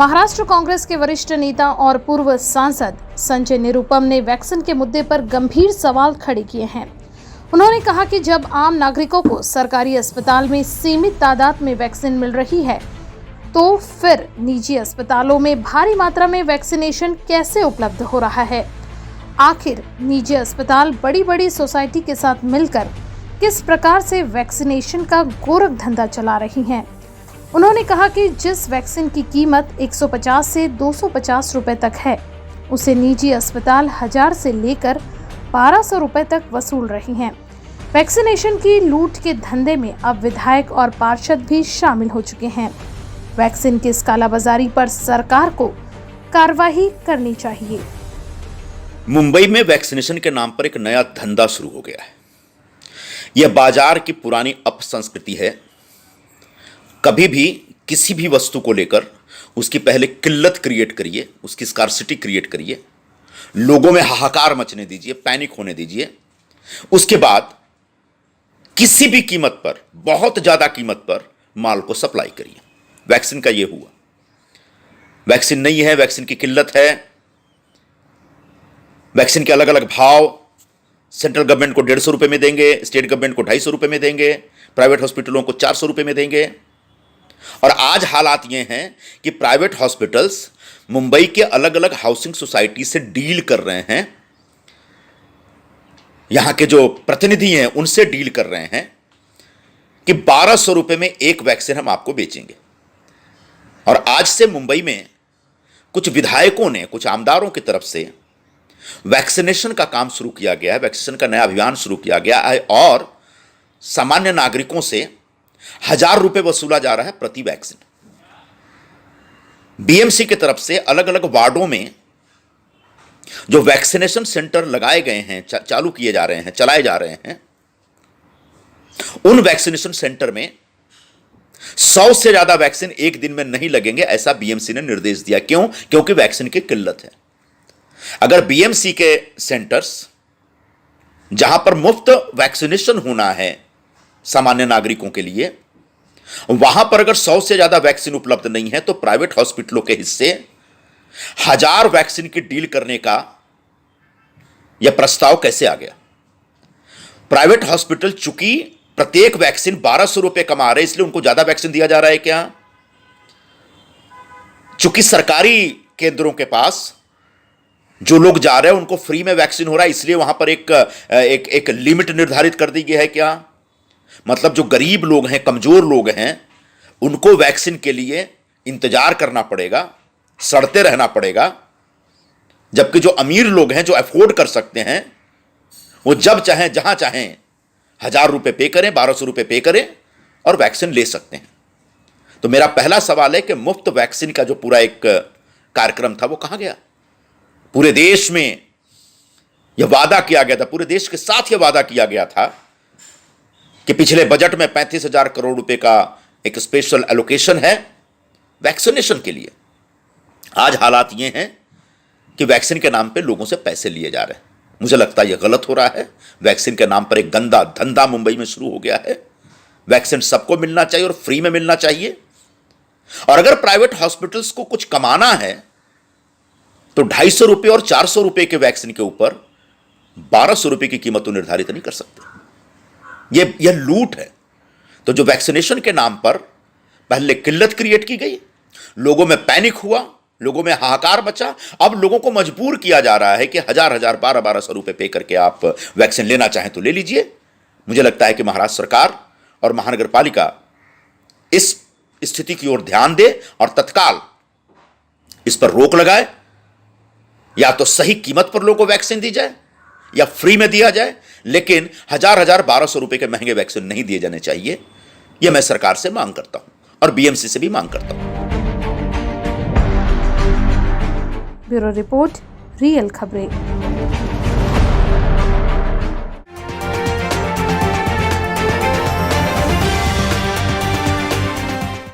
महाराष्ट्र कांग्रेस के वरिष्ठ नेता और पूर्व सांसद संजय निरुपम ने वैक्सीन के मुद्दे पर गंभीर सवाल खड़े किए हैं। उन्होंने कहा कि जब आम नागरिकों को सरकारी अस्पताल में सीमित तादाद में वैक्सीन मिल रही है, तो फिर निजी अस्पतालों में भारी मात्रा में वैक्सीनेशन कैसे उपलब्ध हो रहा है। आखिर निजी अस्पताल बड़ी बड़ी सोसाइटी के साथ मिलकर किस प्रकार से वैक्सीनेशन का गोरख धंधा चला रही हैं। उन्होंने कहा कि जिस वैक्सीन की कीमत 150 से 250 रुपए तक है, उसे निजी अस्पताल 1000 से लेकर 1200 रुपए तक वसूल रही हैं। वैक्सीनेशन की लूट के धंधे में अब विधायक और पार्षद भी शामिल हो चुके हैं। वैक्सीन की इस कालाबाजारी पर सरकार को कार्रवाई करनी चाहिए। मुंबई में वैक्सीनेशन के नाम पर एक नया धंधा शुरू हो गया है। यह बाजार की पुरानी अपसंस्कृति है। कभी भी किसी भी वस्तु को लेकर उसकी पहले किल्लत क्रिएट करिए, उसकी स्कार्सिटी क्रिएट करिए, लोगों में हाहाकार मचने दीजिए, पैनिक होने दीजिए। उसके बाद किसी भी कीमत पर, बहुत ज्यादा कीमत पर माल को सप्लाई करिए। वैक्सीन का यह हुआ। वैक्सीन नहीं है, वैक्सीन की किल्लत है, वैक्सीन के अलग अलग भाव सेंट्रल गवर्नमेंट को 150 रुपए में देंगे, स्टेट गवर्नमेंट को 250 रुपए में देंगे, प्राइवेट हॉस्पिटलों को 400 रुपए में देंगे। और आज हालात ये हैं कि प्राइवेट हॉस्पिटल्स मुंबई के अलग अलग हाउसिंग सोसाइटी से डील कर रहे हैं, यहां के जो प्रतिनिधि हैं उनसे डील कर रहे हैं कि 1200 रुपए में एक वैक्सीन हम आपको बेचेंगे। और आज से मुंबई में कुछ विधायकों ने, कुछ आमदारों की तरफ से वैक्सीनेशन का काम शुरू किया गया है, वैक्सीनेशन का नया अभियान शुरू किया गया है और सामान्य नागरिकों से 1000 रुपए वसूला जा रहा है प्रति वैक्सीन। बीएमसी की तरफ से अलग अलग वार्डों में जो वैक्सीनेशन सेंटर लगाए गए हैं, चालू किए जा रहे हैं, चलाए जा रहे हैं, उन वैक्सीनेशन सेंटर में 100 से ज्यादा वैक्सीन एक दिन में नहीं लगेंगे, ऐसा बीएमसी ने निर्देश दिया। क्यों? क्योंकि वैक्सीन की किल्लत है। अगर बीएमसी के सेंटर्स जहां पर मुफ्त वैक्सीनेशन होना है सामान्य नागरिकों के लिए, वहां पर अगर 100 से ज्यादा वैक्सीन उपलब्ध नहीं है, तो प्राइवेट हॉस्पिटलों के हिस्से 1000 वैक्सीन की डील करने का यह प्रस्ताव कैसे आ गया? प्राइवेट हॉस्पिटल चूंकि प्रत्येक वैक्सीन 1200 रुपए कमा रहे, इसलिए उनको ज्यादा वैक्सीन दिया जा रहा है क्या? चूंकि सरकारी केंद्रों के पास जो लोग जा रहे हैं उनको फ्री में वैक्सीन हो रहा है, इसलिए वहां पर एक लिमिट निर्धारित कर दी गई है क्या? मतलब जो गरीब लोग हैं, कमजोर लोग हैं, उनको वैक्सीन के लिए इंतजार करना पड़ेगा, सड़ते रहना पड़ेगा, जबकि जो अमीर लोग हैं, जो अफोर्ड कर सकते हैं, वो जब चाहें, जहां चाहें 1000 रुपए पे करें, 1200 रुपए पे करें और वैक्सीन ले सकते हैं। तो मेरा पहला सवाल है कि मुफ्त वैक्सीन का जो पूरा एक कार्यक्रम था वो कहां गया? पूरे देश में यह वादा किया गया था, पूरे देश के साथ यह वादा किया गया था कि पिछले बजट में 35,000 करोड़ रुपए का एक स्पेशल एलोकेशन है वैक्सीनेशन के लिए। आज हालात ये हैं कि वैक्सीन के नाम पे लोगों से पैसे लिए जा रहे हैं। मुझे लगता है यह गलत हो रहा है। वैक्सीन के नाम पर एक गंदा धंधा मुंबई में शुरू हो गया है। वैक्सीन सबको मिलना चाहिए और फ्री में मिलना चाहिए। और अगर प्राइवेट हॉस्पिटल्स को कुछ कमाना है तो 250 रुपए और 400 रुपए के वैक्सीन के ऊपर 1200 रुपए की कीमत तो निर्धारित नहीं कर सकते। यह लूट है। तो जो वैक्सीनेशन के नाम पर पहले किल्लत क्रिएट की गई, लोगों में पैनिक हुआ, लोगों में हाहाकार मचा, अब लोगों को मजबूर किया जा रहा है कि 1000, 1200 रुपए पे करके आप वैक्सीन लेना चाहें तो ले लीजिए। मुझे लगता है कि महाराष्ट्र सरकार और महानगर पालिका इस स्थिति की ओर ध्यान दे और तत्काल इस पर रोक लगाए। या तो सही कीमत पर लोगों को वैक्सीन दी जाए या फ्री में दिया जाए, लेकिन 1000, 1200 रुपए के महंगे वैक्सीन नहीं दिए जाने चाहिए। यह मैं सरकार से मांग करता हूं और बीएमसी से भी मांग करता हूं। ब्यूरो रिपोर्ट, रियल खबरें।